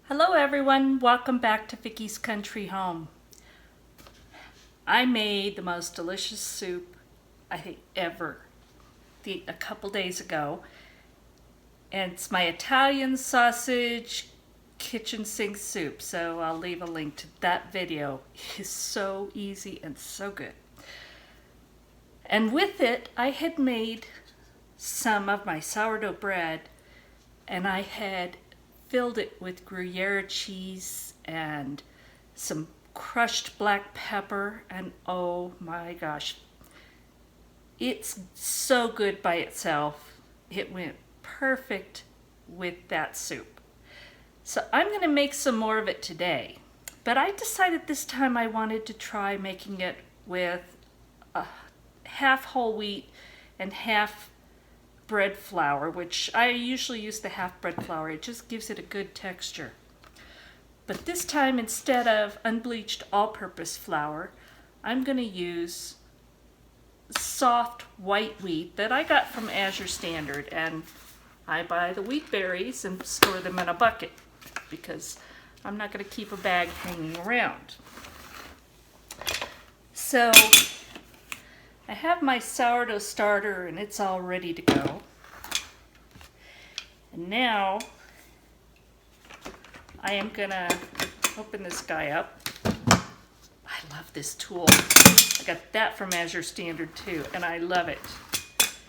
Hello everyone, welcome back to Vickie's Country Home. I made the most delicious soup I think ever a couple days ago, and it's my Italian sausage kitchen sink soup, so I'll leave a link to that video. It's so easy and so good. And with it I had made some of my sourdough bread, and I had filled it with Gruyere cheese and some crushed black pepper, and oh my gosh, it's so good by itself. It went perfect with that soup. So I'm going to make some more of it today, but I decided this time I wanted to try making it with half whole wheat and half bread flour, which I usually use the half bread flour. It just gives it a good texture. But this time, instead of unbleached all-purpose flour, I'm going to use soft white wheat that I got from Azure Standard, and I buy the wheat berries and store them in a bucket because I'm not going to keep a bag hanging around. So I have my sourdough starter and it's all ready to go. And now I am gonna open this guy up. I love this tool. I got that from Azure Standard too, and I love it.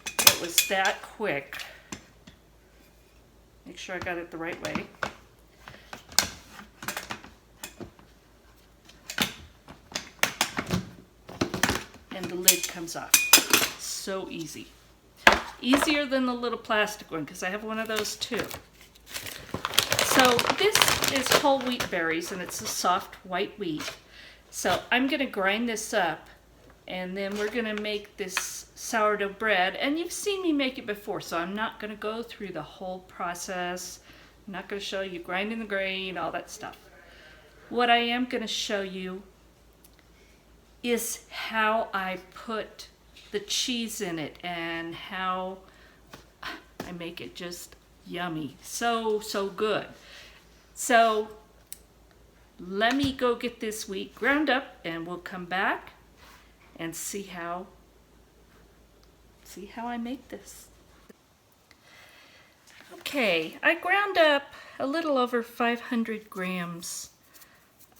It was that quick. Make sure I got it the right way. And the lid comes off. So easy. Easier than the little plastic one, because I have one of those too. So this is whole wheat berries, and it's a soft white wheat. So I'm going to grind this up, and then we're going to make this sourdough bread. And you've seen me make it before, so I'm not going to go through the whole process. I'm not going to show you grinding the grain, all that stuff. What I am going to show you is how I put the cheese in it and how I make it just yummy. So good. So let me go get this wheat ground up, and we'll come back and see how I make this. Okay, I ground up a little over 500 grams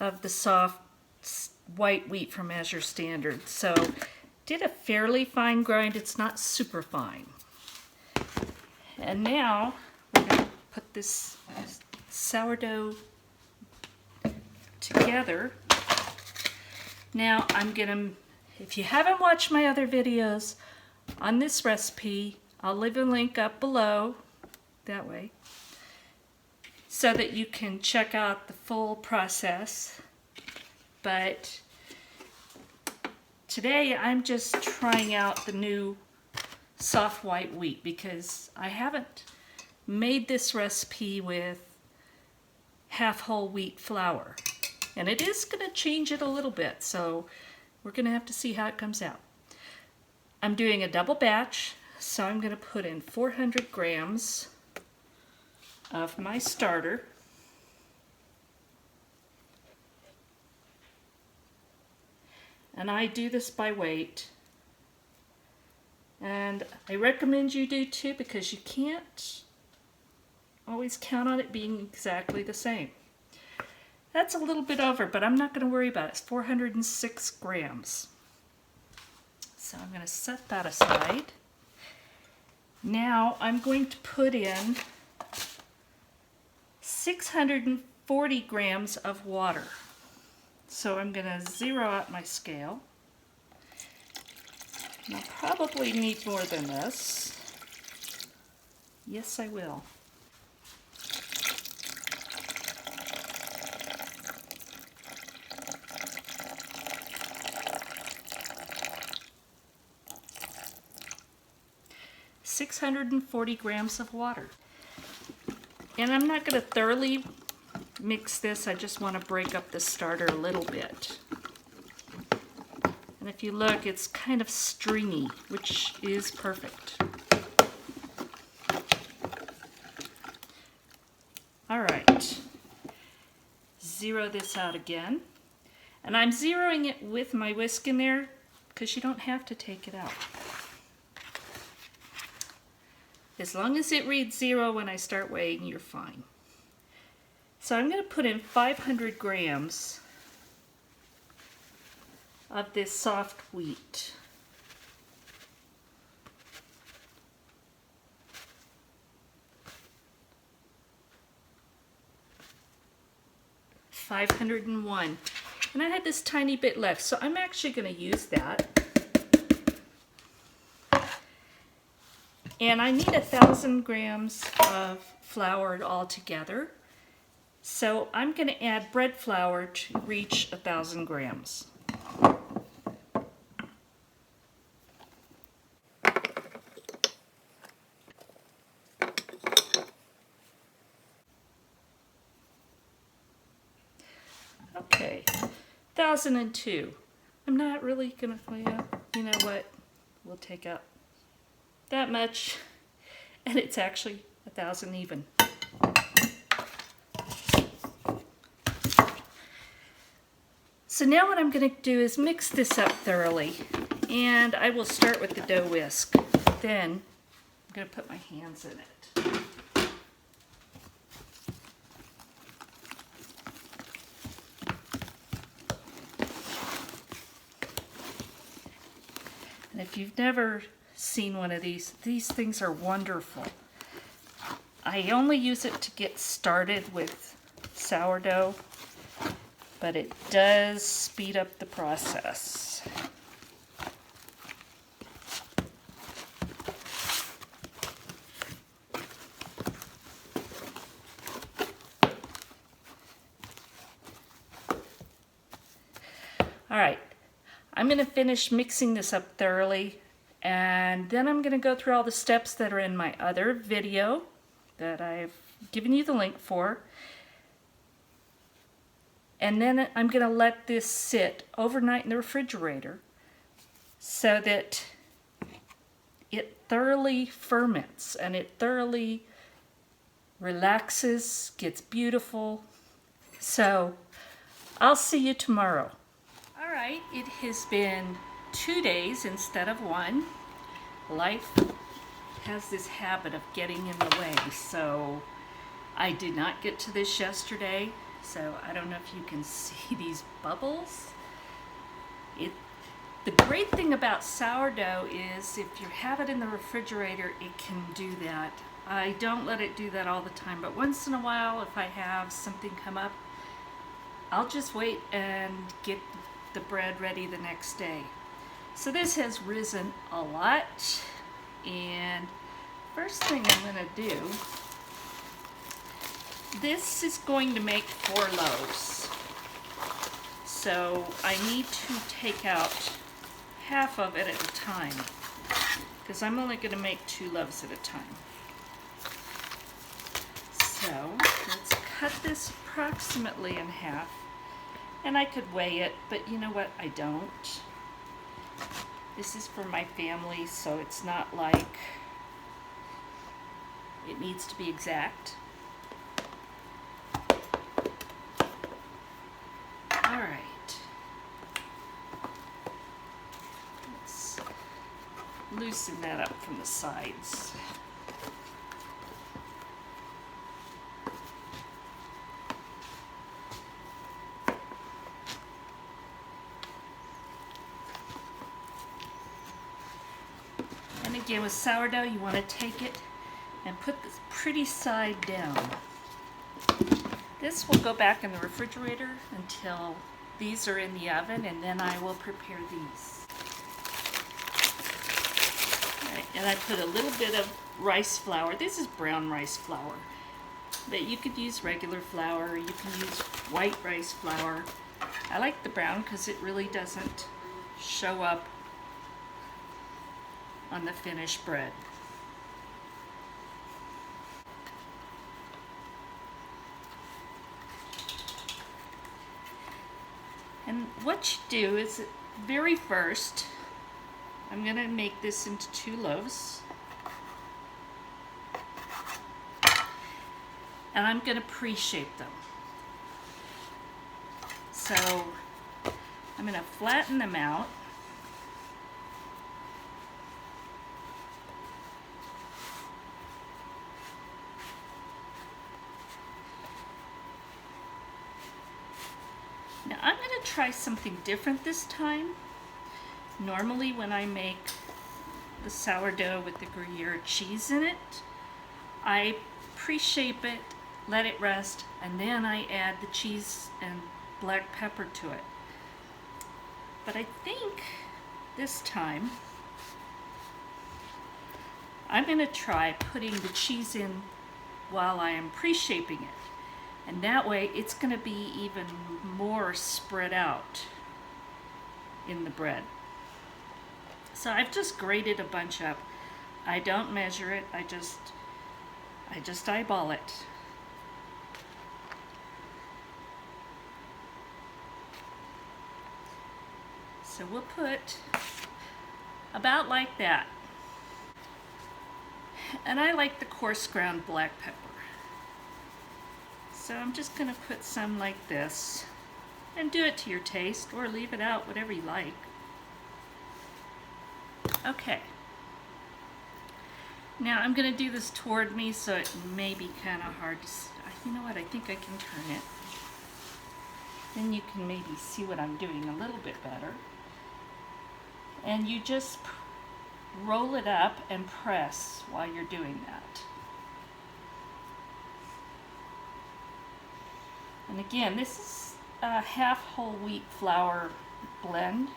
of the soft white wheat from Azure Standard. So did a fairly fine grind. It's not super fine. And now we're going to put this sourdough together. Now I'm going to, if you haven't watched my other videos on this recipe, I'll leave a link up below that way so that you can check out the full process. But today I'm just trying out the new soft white wheat because I haven't made this recipe with half whole wheat flour. And it is going to change it a little bit, so we're going to have to see how it comes out. I'm doing a double batch, so I'm going to put in 400 grams of my starter. And I do this by weight. And I recommend you do too, because you can't always count on it being exactly the same. That's a little bit over, but I'm not going to worry about it. It's 406 grams. So I'm going to set that aside. Now I'm going to put in 640 grams of water. So I'm going to zero out my scale. And I'll probably need more than this. Yes, I will. .640 grams of water. And I'm not going to thoroughly mix this. I just want to break up the starter a little bit. And if you look, it's kind of stringy, which is perfect. All right. zero this out again. And I'm zeroing it with my whisk in there because you don't have to take it out. As long as it reads 0 when I start weighing, you're fine. So I'm going to put in 500 grams of this soft wheat. $501. And I had this tiny bit left, so I'm actually going to use that. And I need 1,000 grams of flour altogether. So I'm going to add bread flour to reach 1,000 grams. Okay, 1,002. I'm not really going to, well, you know what, we'll take out that much, and it's actually 1,000 even. So now what I'm going to do is mix this up thoroughly, and I will start with the dough whisk. Then I'm going to put my hands in it. And if you've never seen one of these things are wonderful. I only use it to get started with sourdough, but it does speed up the process. All right, I'm going to finish mixing this up thoroughly, and then I'm going to go through all the steps that are in my other video that I've given you the link for. And then I'm going to let this sit overnight in the refrigerator so that it thoroughly ferments and it thoroughly relaxes, gets beautiful. So I'll see you tomorrow. All right, it has been 2 days instead of 1. Life has this habit of getting in the way, so I did not get to this yesterday, so I don't know if you can see these bubbles. The great thing about sourdough is if you have it in the refrigerator, it can do that. I don't let it do that all the time, but once in a while, if I have something come up, I'll just wait and get the bread ready the next day. So this has risen a lot, and first thing I'm going to do, this is going to make 4 loaves. So I need to take out half of it at a time, because I'm only going to make 2 loaves at a time. So let's cut this approximately in half, and I could weigh it, but you know what, I don't. This is for my family, so it's not like it needs to be exact. All right. Let's loosen that up from the sides. And again, with sourdough, you want to take it and put this pretty side down. This will go back in the refrigerator until these are in the oven, and then I will prepare these. All right, and I put a little bit of rice flour. This is brown rice flour, but you could use regular flour. You can use white rice flour. I like the brown because it really doesn't show up on the finished bread. And what you do is, very first, I'm going to make this into 2 loaves. And I'm going to pre-shape them. So I'm going to flatten them out. Now I'm going to try something different this time. Normally when I make the sourdough with the Gruyere cheese in it, I pre-shape it, let it rest, and then I add the cheese and black pepper to it. But I think this time I'm going to try putting the cheese in while I am pre-shaping it. And that way it's going to be even more spread out in the bread. So I've just grated a bunch up. I don't measure it, I just eyeball it. So we'll put about like that. And I like the coarse ground black pepper. So I'm just going to put some like this, and do it to your taste, or leave it out, whatever you like. Okay. Now I'm going to do this toward me, so it may be kind of hard to see. You know what, I think I can turn it. Then you can maybe see what I'm doing a little bit better. And you just roll it up and press while you're doing that. And again, this is a half whole wheat flour blend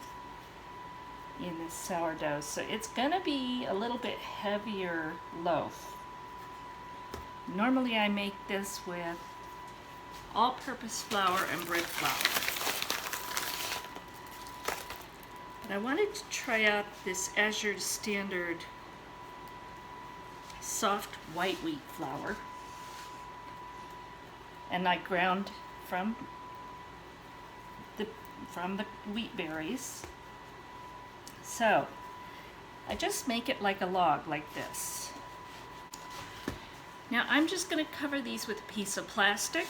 in this sourdough, so it's gonna be a little bit heavier loaf. Normally I make this with all-purpose flour and bread flour. But I wanted to try out this Azure Standard soft white wheat flour. And I ground from the wheat berries. So I just make it like a log, like this. Now I'm just going to cover these with a piece of plastic,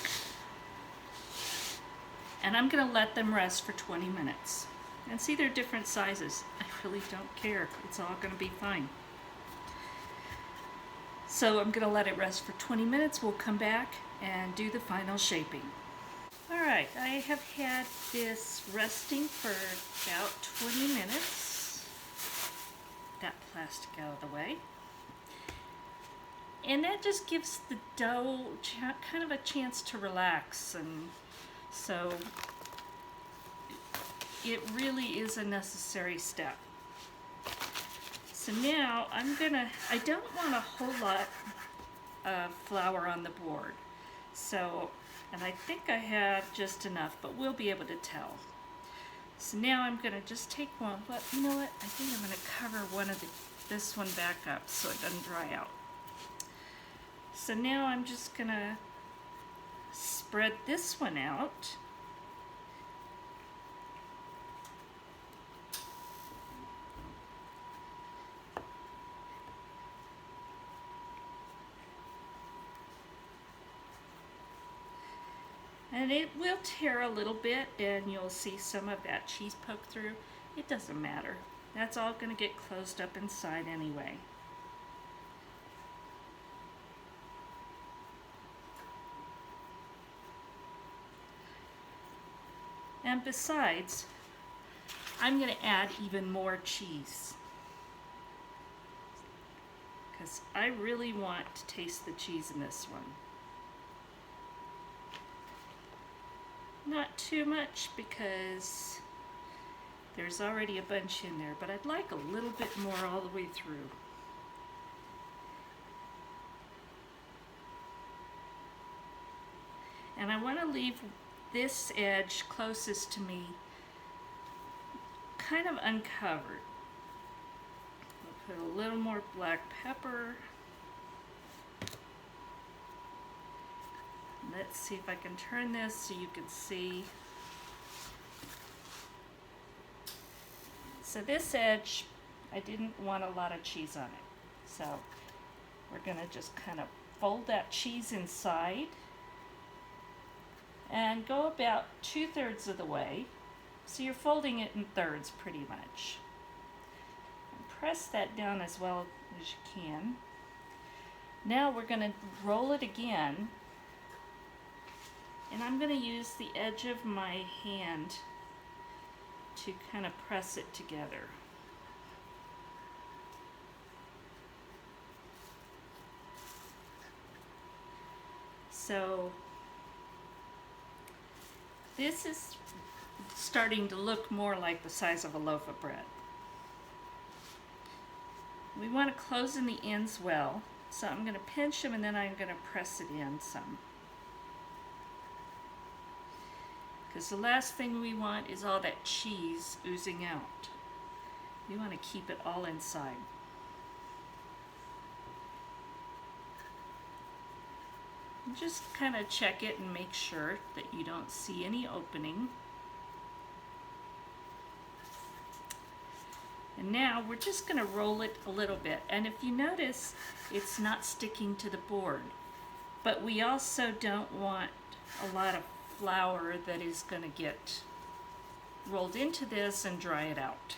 and I'm going to let them rest for 20 minutes. And see, they're different sizes. I really don't care. It's all going to be fine. So I'm going to let it rest for 20 minutes. We'll come back and do the final shaping. Alright, I have had this resting for about 20 minutes. That plastic out of the way. And that just gives the dough kind of a chance to relax, and so it really is a necessary step. So now I don't want a whole lot of flour on the board. So, and I think I have just enough, but we'll be able to tell. So now I'm going to just take one, but you know what, I think I'm going to cover this one back up so it doesn't dry out. So now I'm just going to spread this one out. And it will tear a little bit, and you'll see some of that cheese poke through. It doesn't matter. That's all going to get closed up inside anyway. And besides, I'm going to add even more cheese, because I really want to taste the cheese in this one. Not too much, because there's already a bunch in there, but I'd like a little bit more all the way through. And I want to leave this edge closest to me kind of uncovered. I'll put a little more black pepper. Let's see if I can turn this so you can see. So this edge, I didn't want a lot of cheese on it. So we're going to just kind of fold that cheese inside and go about 2/3 of the way. So you're folding it in thirds pretty much. And press that down as well as you can. Now we're going to roll it again, and I'm going to use the edge of my hand to kind of press it together. So this is starting to look more like the size of a loaf of bread. We want to close in the ends well, so I'm going to pinch them and then I'm going to press it in some. Because the last thing we want is all that cheese oozing out. We want to keep it all inside. And just kind of check it and make sure that you don't see any opening. And now we're just going to roll it a little bit. And if you notice, it's not sticking to the board. But we also don't want a lot of flour that is going to get rolled into this and dry it out.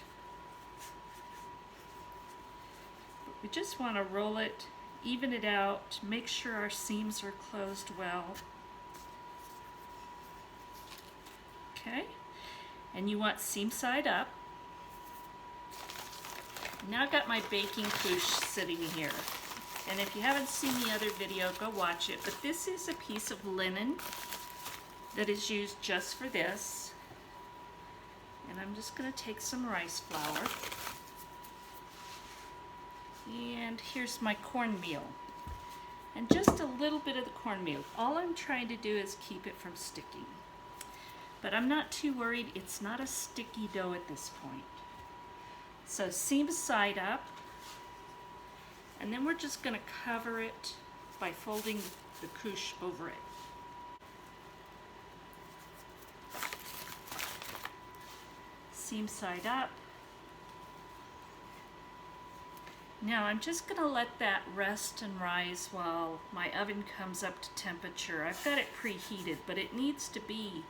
We just want to roll it, even it out, make sure our seams are closed well. Okay, and you want seam side up. Now I've got my baking couche sitting here, and if you haven't seen the other video, go watch it. But this is a piece of linen that is used just for this, and I'm just going to take some rice flour, and here's my cornmeal, and just a little bit of the cornmeal. All I'm trying to do is keep it from sticking, but I'm not too worried. It's not a sticky dough at this point. So seam side up, and then we're just going to cover it by folding the couche over it. Seam side up. Now I'm just going to let that rest and rise while my oven comes up to temperature. I've got it preheated, but it needs to be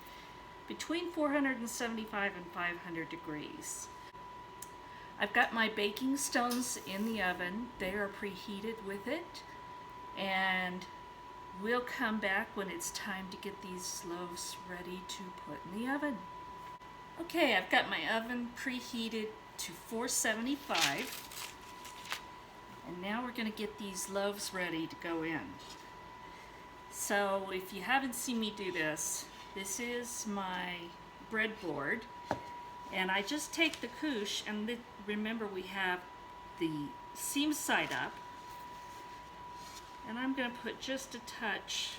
between 475 and 500 degrees. I've got my baking stones in the oven. They are preheated with it, and we'll come back when it's time to get these loaves ready to put in the oven. Okay, I've got my oven preheated to 475, and now we're going to get these loaves ready to go in. So if you haven't seen me do this, this is my breadboard, and I just take the couche, and remember we have the seam side up, and I'm going to put just a touch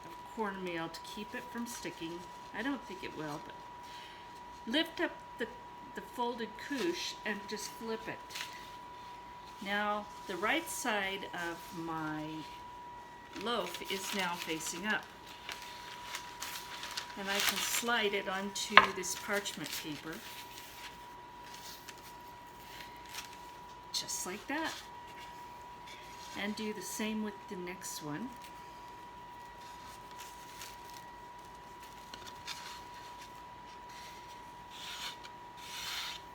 of cornmeal to keep it from sticking. I don't think it will, but lift up the folded couche and just flip it. Now the right side of my loaf is now facing up, and I can slide it onto this parchment paper just like that, and do the same with the next one.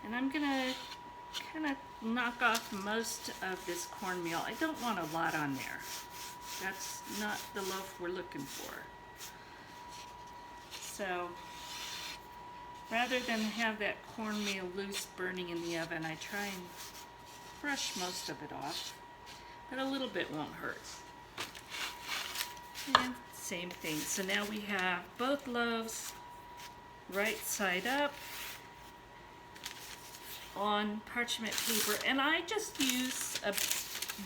And I'm gonna kind of knock off most of this cornmeal. I don't want a lot on there. That's not the loaf we're looking for. So rather than have that cornmeal loose burning in the oven, I try and brush most of it off, but a little bit won't hurt. And same thing. So now we have both loaves right side up on parchment paper, and I just use a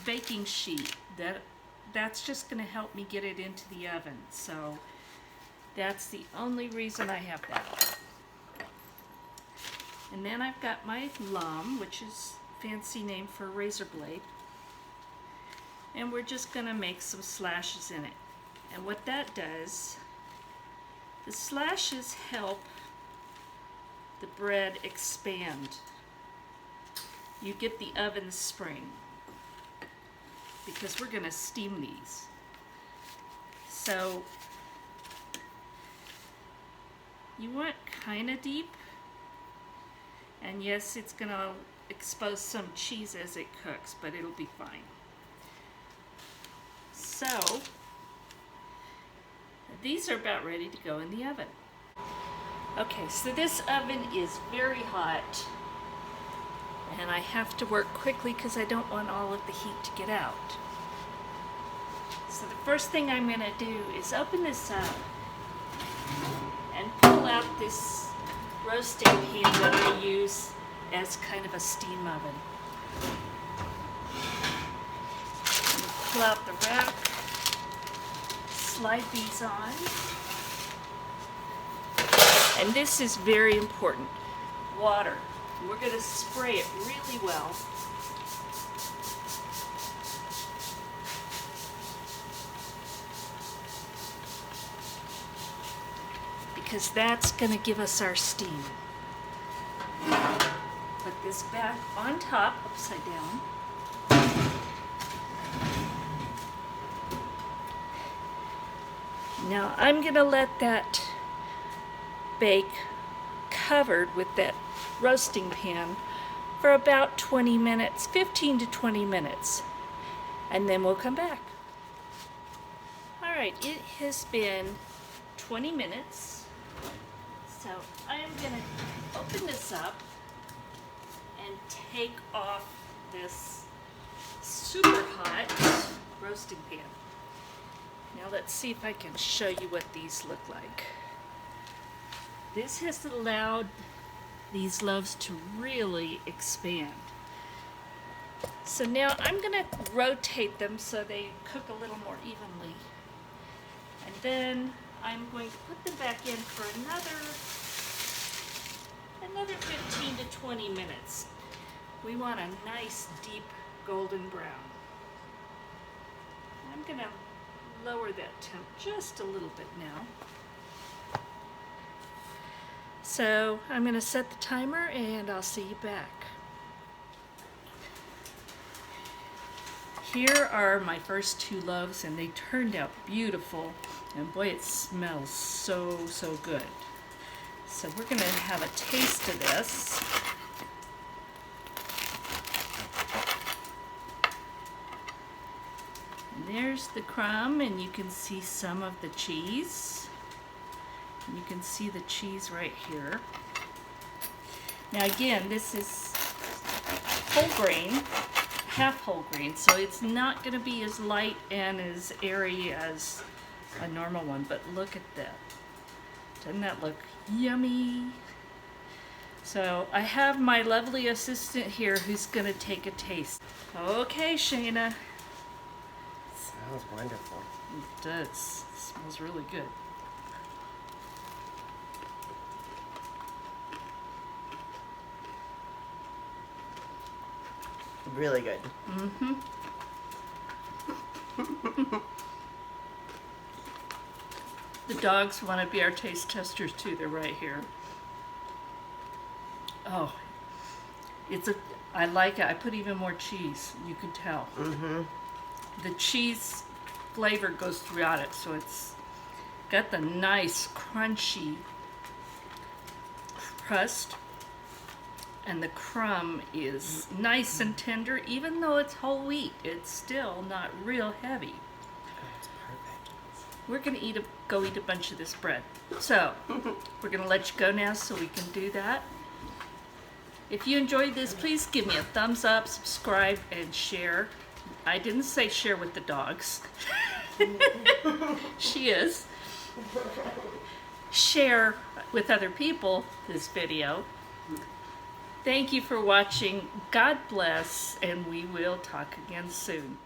baking sheet. That's just going to help me get it into the oven. So that's the only reason I have that. And then I've got my lame, which is a fancy name for a razor blade, and we're just going to make some slashes in it. And what that does, the slashes help the bread expand. You get the oven spring, because we're going to steam these. So You want kind of deep. And yes, it's going to expose some cheese as it cooks, but it'll be fine. So, these are about ready to go in the oven. Okay, so this oven is very hot. And I have to work quickly because I don't want all of the heat to get out. So the first thing I'm going to do is open this up and pull out this roasting pan that I use as kind of a steam oven. Pull out the rack, slide these on, and this is very important, water. We're going to spray it really well. Because that's going to give us our steam. Put this back on top, upside down. Now I'm going to let that bake covered with that roasting pan for about 20 minutes, 15 to 20 minutes, and then we'll come back. All right, it has been 20 minutes, so I am going to open this up and take off this super hot roasting pan. Now let's see if I can show you what these look like. This has allowed these loaves to really expand. So now I'm going to rotate them so they cook a little more evenly. And then I'm going to put them back in for another 15 to 20 minutes. We want a nice deep golden brown. I'm going to lower that temp just a little bit now. So I'm going to set the timer and I'll see you back. Here are my first two loaves and they turned out beautiful, and boy, it smells so good. So we're going to have a taste of this. And there's the crumb, and you can see some of the cheese. You can see the cheese right here. Now again, this is whole grain, half whole grain, so it's not going to be as light and as airy as a normal one, but look at that. Doesn't that look yummy? So I have my lovely assistant here who's going to take a taste. Okay, Shayna. Smells wonderful. It does. It smells really good. Really good. Mm-hmm. The dogs want to be our taste testers too. They're right here. Oh, I like it. I put even more cheese. You can tell. Mm-hmm. The cheese flavor goes throughout it, so it's got the nice crunchy crust. And the crumb is nice and tender, even though it's whole wheat. It's still not real heavy. That's perfect. We're going to go eat a bunch of this bread. So, we're going to let you go now so we can do that. If you enjoyed this, please give me a thumbs up, subscribe, and share. I didn't say share with the dogs. She is. Share with other people this video. Thank you for watching. God bless, and we will talk again soon.